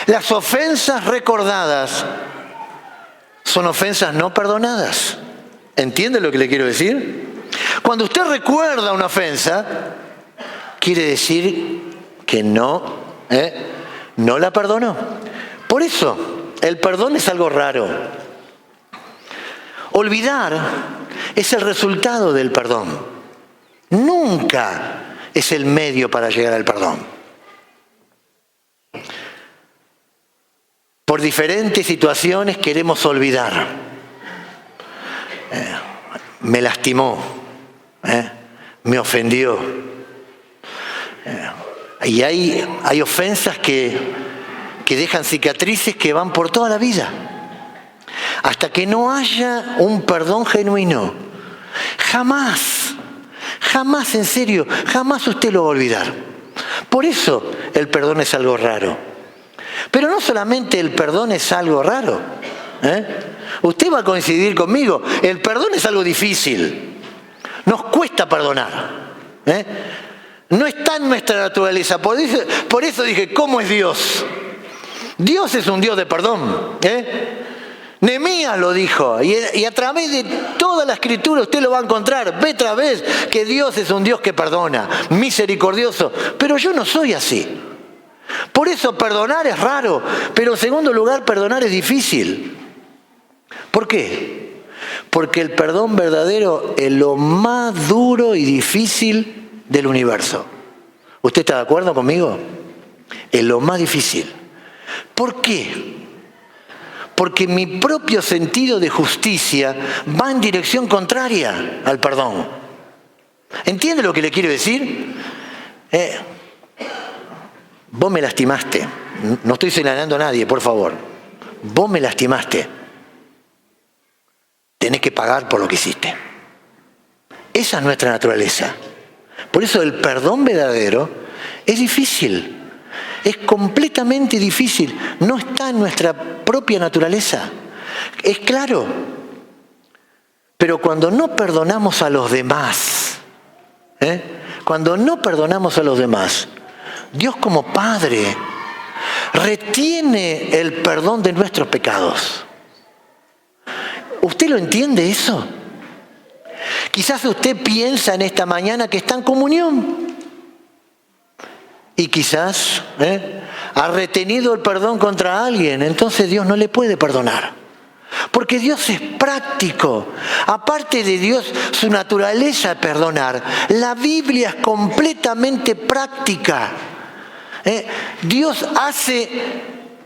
Las ofensas recordadas son ofensas no perdonadas. ¿Entiende lo que le quiero decir? Cuando usted recuerda una ofensa, quiere decir que no la perdonó. Por eso, el perdón es algo raro. Olvidar es el resultado del perdón. Nunca es el medio para llegar al perdón. Por diferentes situaciones queremos olvidar. Me lastimó, me ofendió. Y hay ofensas que dejan cicatrices que van por toda la vida. Hasta que no haya un perdón genuino. Jamás, en serio, jamás usted lo va a olvidar. Por eso el perdón es algo raro. Pero no solamente el perdón es algo raro. Usted va a coincidir conmigo. El perdón es algo difícil. Nos cuesta perdonar. No está en nuestra naturaleza. Por eso dije, ¿cómo es Dios? Dios es un Dios de perdón. Nehemías lo dijo, y a través de toda la escritura usted lo va a encontrar, vez tras vez, que Dios es un Dios que perdona, misericordioso, pero yo no soy así. Por eso perdonar es raro, pero en segundo lugar perdonar es difícil. ¿Por qué? Porque el perdón verdadero es lo más duro y difícil del universo. ¿Usted está de acuerdo conmigo? Es lo más difícil. ¿Por qué? Porque mi propio sentido de justicia va en dirección contraria al perdón. ¿Entiende lo que le quiero decir? Vos me lastimaste. No estoy señalando a nadie, por favor. Vos me lastimaste. Tenés que pagar por lo que hiciste. Esa es nuestra naturaleza. Por eso el perdón verdadero es difícil. Es completamente difícil. No está en nuestra propia naturaleza. Es claro. Pero cuando no perdonamos a los demás, cuando no perdonamos a los demás, Dios como Padre retiene el perdón de nuestros pecados. ¿Usted lo entiende eso? Quizás usted piensa en esta mañana que está en comunión. Y quizás ha retenido el perdón contra alguien, entonces Dios no le puede perdonar. Porque Dios es práctico. Aparte de Dios, su naturaleza es perdonar. La Biblia es completamente práctica. Dios hace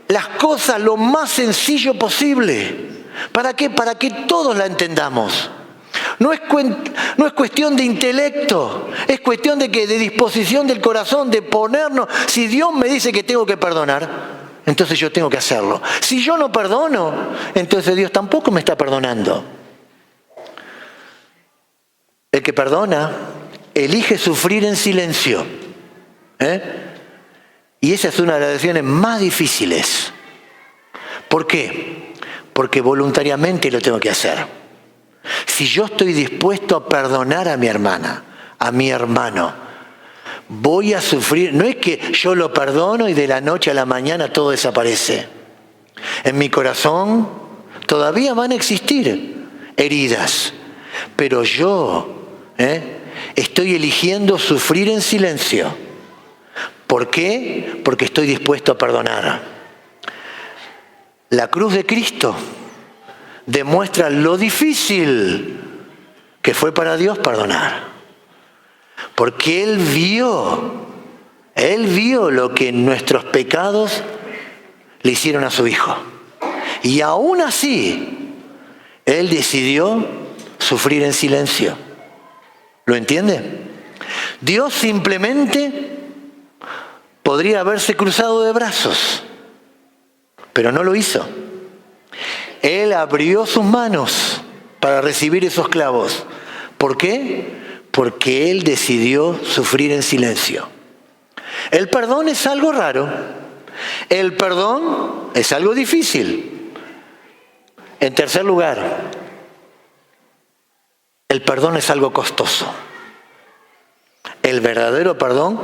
las cosas lo más sencillo posible. ¿Para qué? Para que todos la entendamos. No es cuestión de intelecto, es cuestión de disposición del corazón, de ponernos. Si Dios me dice que tengo que perdonar, entonces yo tengo que hacerlo. Si yo no perdono, entonces Dios tampoco me está perdonando. El que perdona elige sufrir en silencio. Y esa es una de las decisiones más difíciles. ¿Por qué? Porque voluntariamente lo tengo que hacer. Si yo estoy dispuesto a perdonar a mi hermana, a mi hermano, voy a sufrir. No es que yo lo perdono y de la noche a la mañana todo desaparece. En mi corazón todavía van a existir heridas, pero yo estoy eligiendo sufrir en silencio. ¿Por qué? Porque estoy dispuesto a perdonar. La cruz de Cristo demuestra lo difícil que fue para Dios perdonar. Porque Él vio lo que nuestros pecados le hicieron a su Hijo. Y aún así, Él decidió sufrir en silencio. ¿Lo entiende? Dios simplemente podría haberse cruzado de brazos, pero no lo hizo. Él abrió sus manos para recibir esos clavos. ¿Por qué? Porque Él decidió sufrir en silencio. El perdón es algo raro. El perdón es algo difícil. En tercer lugar, el perdón es algo costoso. El verdadero perdón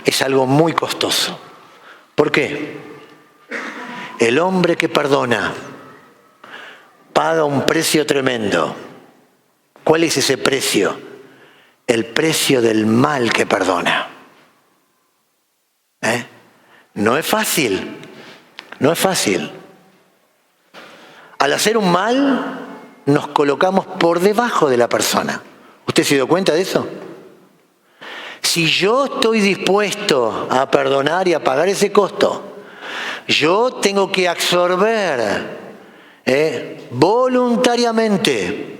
es algo muy costoso. ¿Por qué? El hombre que perdona paga un precio tremendo. ¿Cuál es ese precio? El precio del mal que perdona. No es fácil. No es fácil. Al hacer un mal, nos colocamos por debajo de la persona. ¿Usted se dio cuenta de eso? Si yo estoy dispuesto a perdonar y a pagar ese costo, yo tengo que absorber voluntariamente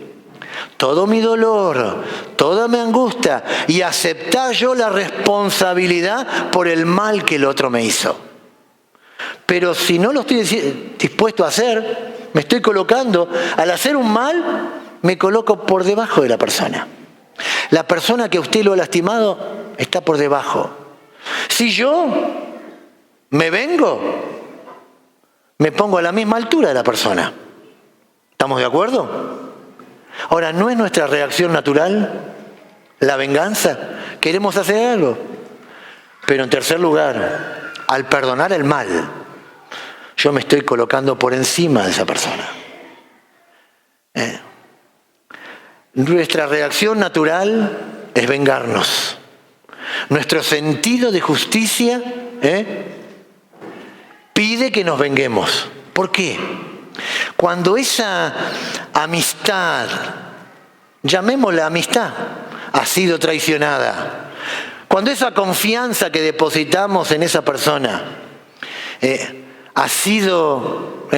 todo mi dolor, toda mi angustia y aceptar yo la responsabilidad por el mal que el otro me hizo. Pero si no lo estoy dispuesto a hacer, me estoy colocando, al hacer un mal, me coloco por debajo de la persona. La persona que a usted lo ha lastimado está por debajo. Si yo me vengo, me pongo a la misma altura de la persona. ¿Estamos de acuerdo? Ahora, ¿no es nuestra reacción natural la venganza? Queremos hacer algo. Pero en tercer lugar, al perdonar el mal, yo me estoy colocando por encima de esa persona. Nuestra reacción natural es vengarnos. Nuestro sentido de justicia pide que nos venguemos. ¿Por qué? Cuando esa amistad, llamémosla amistad, ha sido traicionada, cuando esa confianza que depositamos en esa persona ha sido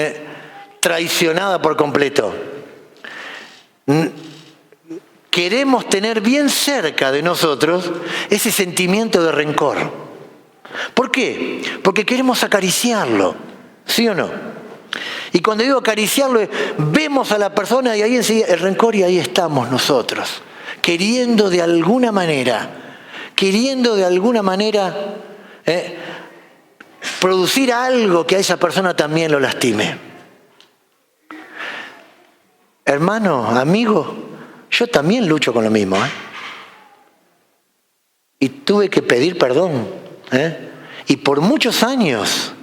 traicionada por completo, queremos tener bien cerca de nosotros ese sentimiento de rencor. ¿Por qué? Porque queremos acariciarlo, ¿sí o no? Y cuando digo acariciarlo, vemos a la persona y ahí enseguida el rencor y ahí estamos nosotros, queriendo de alguna manera producir algo que a esa persona también lo lastime. Hermano, amigo, yo también lucho con lo mismo, y tuve que pedir perdón, y por muchos años,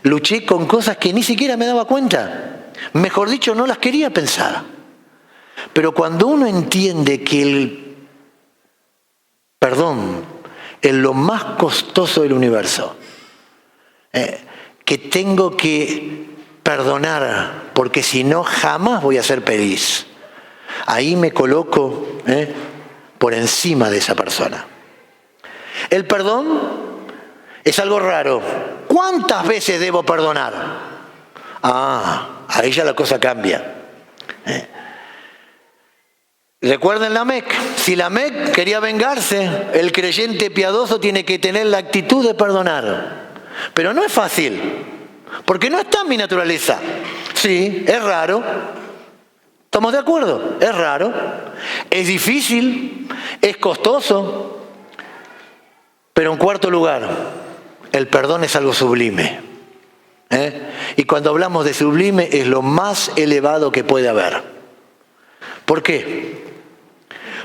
luché con cosas que ni siquiera me daba cuenta. Mejor dicho, no las quería pensar. Pero cuando uno entiende que el perdón es lo más costoso del universo, que tengo que perdonar, porque si no jamás voy a ser feliz, ahí me coloco por encima de esa persona. El perdón es algo raro. ¿Cuántas veces debo perdonar? Ahí ya la cosa cambia. Recuerden Lamec. Si Lamec quería vengarse, el creyente piadoso tiene que tener la actitud de perdonar. Pero no es fácil, porque no está en mi naturaleza. Sí, es raro. ¿Estamos de acuerdo? Es raro. Es difícil, es costoso. Pero en cuarto lugar, el perdón es algo sublime. Y cuando hablamos de sublime, es lo más elevado que puede haber. ¿Por qué?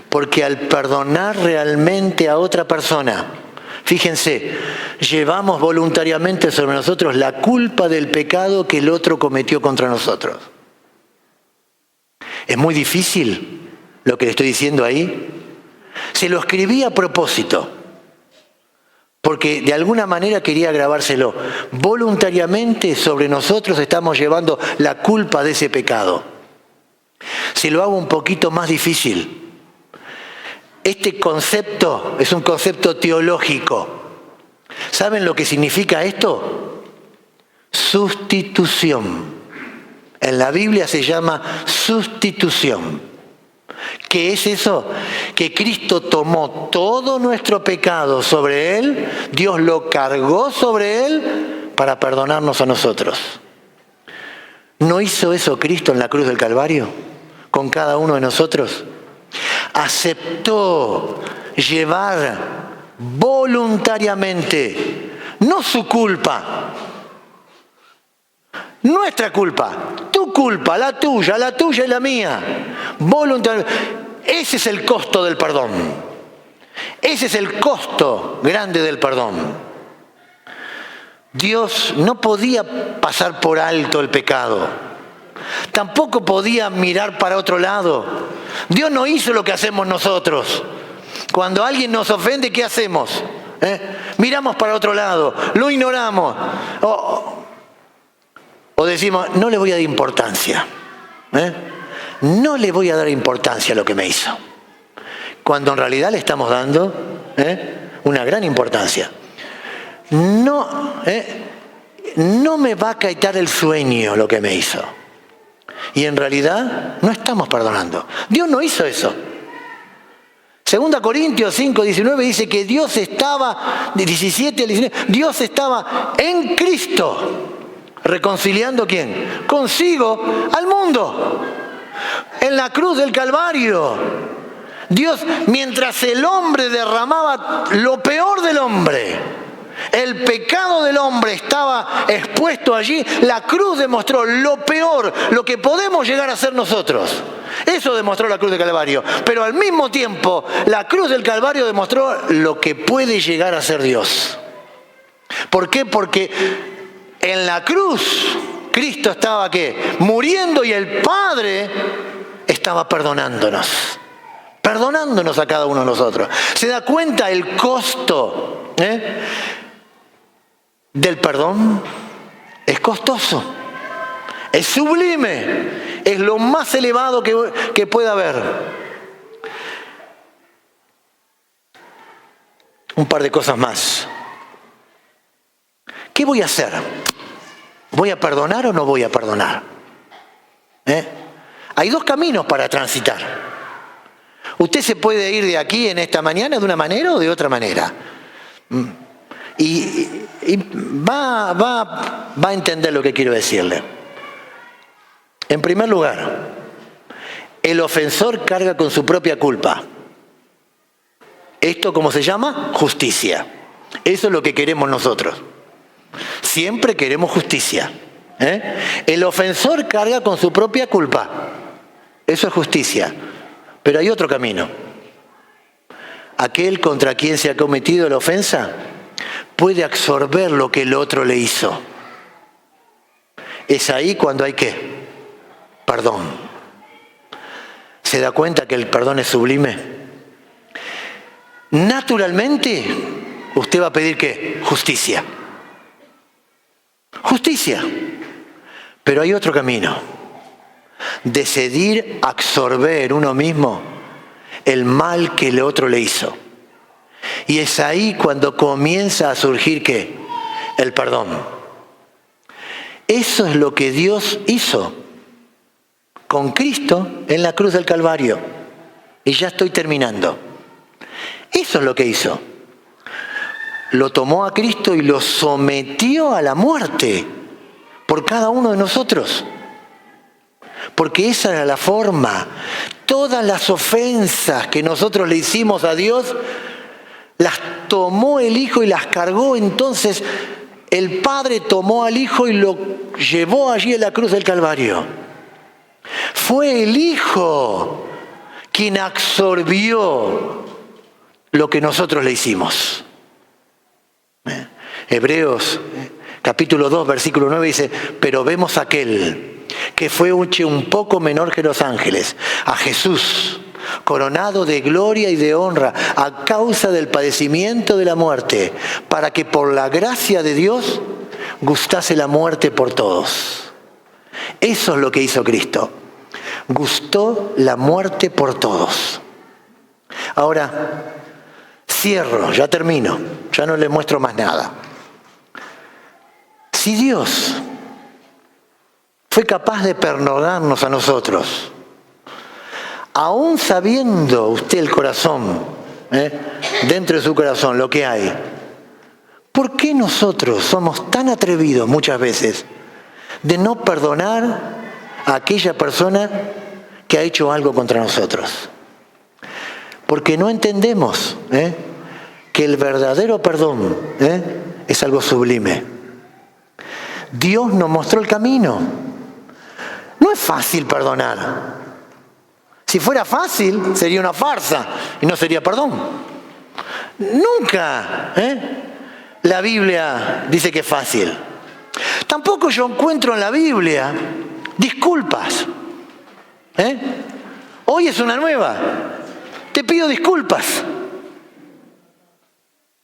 Porque al perdonar realmente a otra persona, fíjense, llevamos voluntariamente sobre nosotros la culpa del pecado que el otro cometió contra nosotros. Es muy difícil lo que le estoy diciendo ahí. Se lo escribí a propósito, porque de alguna manera quería grabárselo. Voluntariamente sobre nosotros estamos llevando la culpa de ese pecado. Se lo hago un poquito más difícil. Este concepto es un concepto teológico. ¿Saben lo que significa esto? Sustitución. En la Biblia se llama sustitución. ¿Qué es eso? Que Cristo tomó todo nuestro pecado sobre Él, Dios lo cargó sobre Él para perdonarnos a nosotros. ¿No hizo eso Cristo en la cruz del Calvario con cada uno de nosotros? Aceptó llevar voluntariamente, no su culpa, nuestra culpa, tu culpa, la tuya y la mía, voluntariamente. Ese es el costo del perdón. Ese es el costo grande del perdón. Dios no podía pasar por alto el pecado. Tampoco podía mirar para otro lado. Dios no hizo lo que hacemos nosotros. Cuando alguien nos ofende, ¿qué hacemos? Miramos para otro lado, lo ignoramos. O decimos, no le voy a dar importancia. No le voy a dar importancia a lo que me hizo. Cuando en realidad le estamos dando una gran importancia. No me va a quitar el sueño lo que me hizo. Y en realidad no estamos perdonando. Dios no hizo eso. 2 Corintios 5, 19 dice que Dios estaba, de 17 al 19, Dios estaba en Cristo. ¿Reconciliando quién? Consigo al mundo. En la cruz del Calvario. Dios, mientras el hombre derramaba lo peor del hombre, el pecado del hombre estaba expuesto allí, la cruz demostró lo peor, lo que podemos llegar a ser nosotros. Eso demostró la cruz del Calvario. Pero al mismo tiempo, la cruz del Calvario demostró lo que puede llegar a ser Dios. ¿Por qué? Porque en la cruz Cristo estaba ¿qué? Muriendo, y el Padre estaba perdonándonos a cada uno de nosotros. ¿Se da cuenta el costo del perdón? Es costoso, es sublime, es lo más elevado que pueda haber. Un par de cosas más. ¿Qué voy a hacer? ¿Voy a perdonar o no voy a perdonar? Hay dos caminos para transitar. Usted se puede ir de aquí en esta mañana de una manera o de otra manera. Y va a entender lo que quiero decirle. En primer lugar, el ofensor carga con su propia culpa. Esto, ¿cómo se llama? Justicia. Eso es lo que queremos nosotros. Siempre queremos justicia. El ofensor carga con su propia culpa. Eso es justicia. Pero hay otro camino. Aquel contra quien se ha cometido la ofensa puede absorber lo que el otro le hizo. Es ahí cuando hay ¿qué? Perdón. ¿Se da cuenta que el perdón es sublime? Naturalmente, usted va a pedir ¿qué? Justicia. Justicia. Pero hay otro camino. Decidir absorber uno mismo el mal que el otro le hizo. Y es ahí cuando comienza a surgir ¿qué? El perdón. Eso es lo que Dios hizo con Cristo en la cruz del Calvario. Y ya estoy terminando. Eso es lo que hizo. Lo tomó a Cristo y lo sometió a la muerte por cada uno de nosotros. Porque esa era la forma. Todas las ofensas que nosotros le hicimos a Dios, las tomó el Hijo y las cargó. Entonces el Padre tomó al Hijo y lo llevó allí a la cruz del Calvario. Fue el Hijo quien absorbió lo que nosotros le hicimos. Hebreos capítulo 2, versículo 9 dice: pero vemos a aquel que fue un poco menor que los ángeles, a Jesús, coronado de gloria y de honra a causa del padecimiento de la muerte, para que por la gracia de Dios gustase la muerte por todos. Eso es lo que hizo Cristo. Gustó la muerte por todos. Ahora, cierro, ya termino, ya no le muestro más nada. Si Dios fue capaz de perdonarnos a nosotros, aún sabiendo usted el corazón, dentro de su corazón lo que hay, ¿por qué nosotros somos tan atrevidos muchas veces de no perdonar a aquella persona que ha hecho algo contra nosotros? Porque no entendemos que el verdadero perdón es algo sublime. Dios nos mostró el camino. No es fácil perdonar. Si fuera fácil, sería una farsa y no sería perdón. Nunca la Biblia dice que es fácil. Tampoco yo encuentro en la Biblia disculpas. Hoy es una nueva. Te pido disculpas.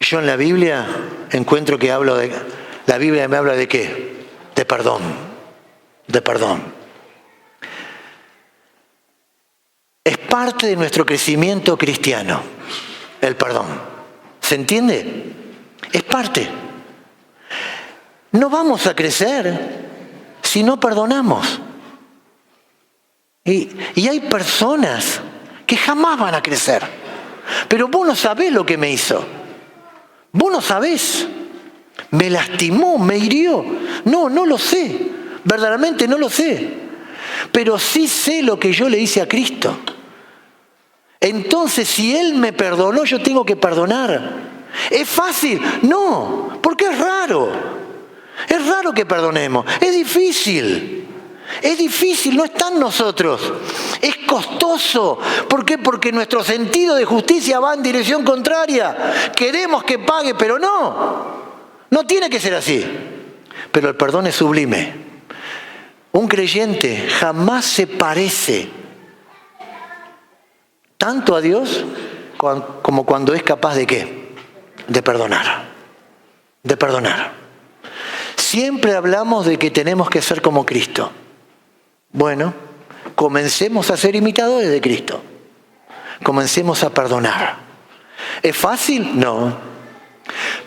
Yo en la Biblia encuentro que la Biblia me habla de ¿qué? De perdón. De perdón. Es parte de nuestro crecimiento cristiano, el perdón. ¿Se entiende? Es parte. No vamos a crecer si no perdonamos. Y hay personas que jamás van a crecer. Pero vos no sabés lo que me hizo. Vos no sabés. Me lastimó, me hirió. No lo sé. Verdaderamente no lo sé. Pero sí sé lo que yo le hice a Cristo. Entonces, si Él me perdonó, yo tengo que perdonar. ¿Es fácil? No, porque es raro. Es raro que perdonemos. Es difícil. Es difícil, no está en nosotros. Es costoso. ¿Por qué? Porque nuestro sentido de justicia va en dirección contraria. Queremos que pague, pero no. No tiene que ser así. Pero el perdón es sublime. Un creyente jamás se parece tanto a Dios como cuando es capaz de ¿qué? De perdonar. De perdonar. Siempre hablamos de que tenemos que ser como Cristo. Bueno, comencemos a ser imitadores de Cristo. Comencemos a perdonar. ¿Es fácil? No.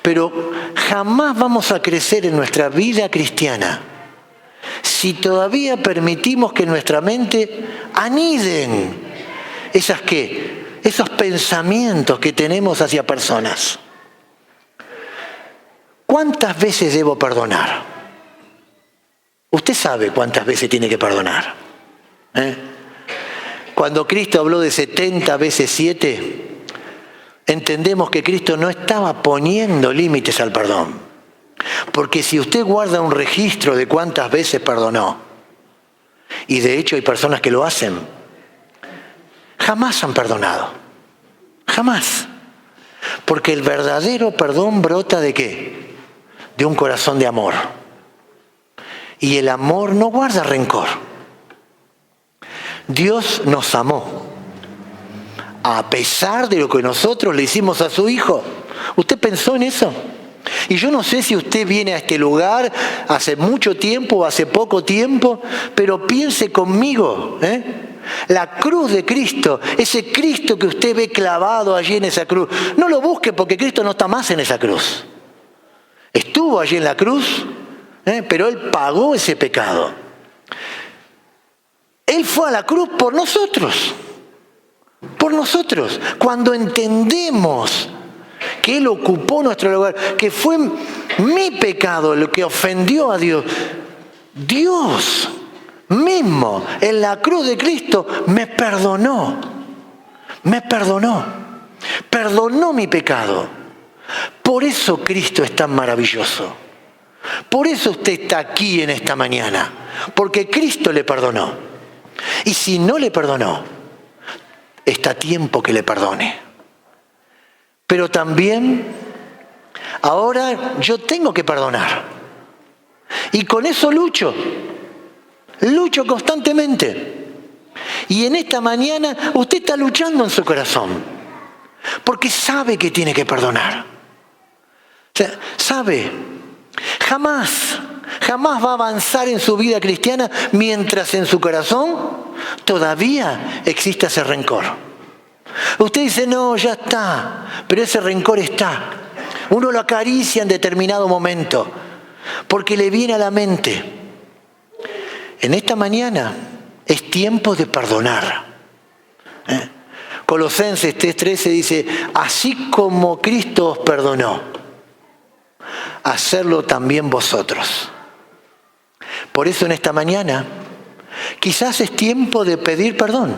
Pero jamás vamos a crecer en nuestra vida cristiana si todavía permitimos que en nuestra mente aniden esos pensamientos que tenemos hacia personas. ¿Cuántas veces debo perdonar? Usted sabe cuántas veces tiene que perdonar. Cuando Cristo habló de 70 veces 7, entendemos que Cristo no estaba poniendo límites al perdón. Porque si usted guarda un registro de cuántas veces perdonó, y de hecho hay personas que lo hacen, jamás han perdonado. Jamás. Porque el verdadero perdón brota ¿de qué? De un corazón de amor. Y el amor no guarda rencor. Dios nos amó a pesar de lo que nosotros le hicimos a su Hijo. ¿Usted pensó en eso? Y yo no sé si usted viene a este lugar hace mucho tiempo o hace poco tiempo, pero piense conmigo, la cruz de Cristo, ese Cristo que usted ve clavado allí en esa cruz, no lo busque porque Cristo no está más en esa cruz. Estuvo allí en la cruz, pero Él pagó ese pecado. Él fue a la cruz por nosotros. Por nosotros. Cuando entendemos que Él ocupó nuestro lugar, que fue mi pecado lo que ofendió a Dios, Dios mismo en la cruz de Cristo me perdonó. Me perdonó. Perdonó mi pecado. Por eso Cristo es tan maravilloso. Por eso usted está aquí en esta mañana. Porque Cristo le perdonó. Y si no le perdonó, está a tiempo que le perdone. Pero también, ahora yo tengo que perdonar. Y con eso lucho. Lucho constantemente. Y en esta mañana usted está luchando en su corazón. Porque sabe que tiene que perdonar. O sea, sabe. Jamás va a avanzar en su vida cristiana mientras en su corazón todavía exista ese rencor. Usted dice, no, ya está, pero ese rencor está. Uno lo acaricia en determinado momento, porque le viene a la mente. En esta mañana es tiempo de perdonar. Colosenses 3:13 dice, así como Cristo os perdonó, hacerlo también vosotros. Por eso en esta mañana, quizás es tiempo de pedir perdón.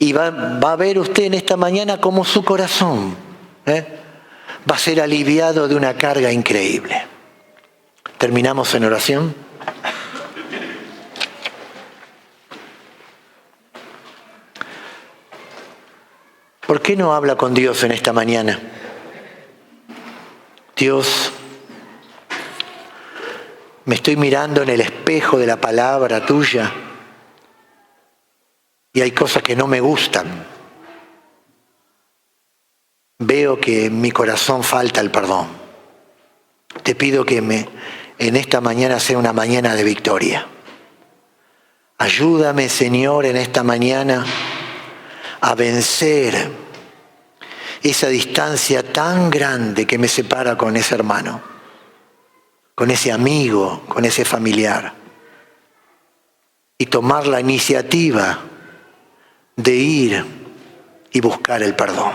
Y va a ver usted en esta mañana cómo su corazón va a ser aliviado de una carga increíble. Terminamos en oración. ¿Por qué no habla con Dios en esta mañana? Dios, me estoy mirando en el espejo de la palabra tuya y hay cosas que no me gustan. Veo que en mi corazón falta el perdón. Te pido que en esta mañana sea una mañana de victoria. Ayúdame, Señor, en esta mañana a vencer esa distancia tan grande que me separa con ese hermano, con ese amigo, con ese familiar. Y tomar la iniciativa de ir y buscar el perdón.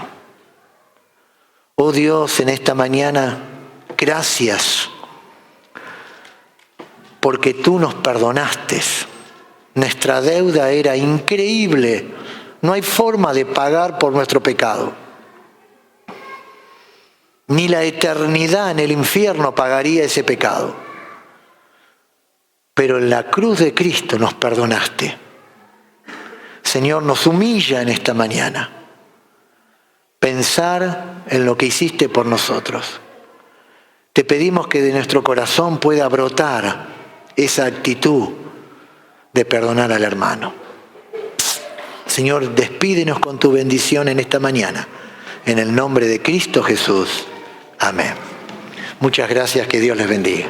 Oh Dios, en esta mañana, gracias, porque tú nos perdonaste. Nuestra deuda era increíble. No hay forma de pagar por nuestro pecado. Ni la eternidad en el infierno pagaría ese pecado. Pero en la cruz de Cristo nos perdonaste. Señor, nos humilla en esta mañana pensar en lo que hiciste por nosotros. te pedimos que de nuestro corazón pueda brotar esa actitud de perdonar al hermano. Señor, despídenos con tu bendición en esta mañana. En el nombre de Cristo Jesús. Amén. Muchas gracias, que Dios les bendiga.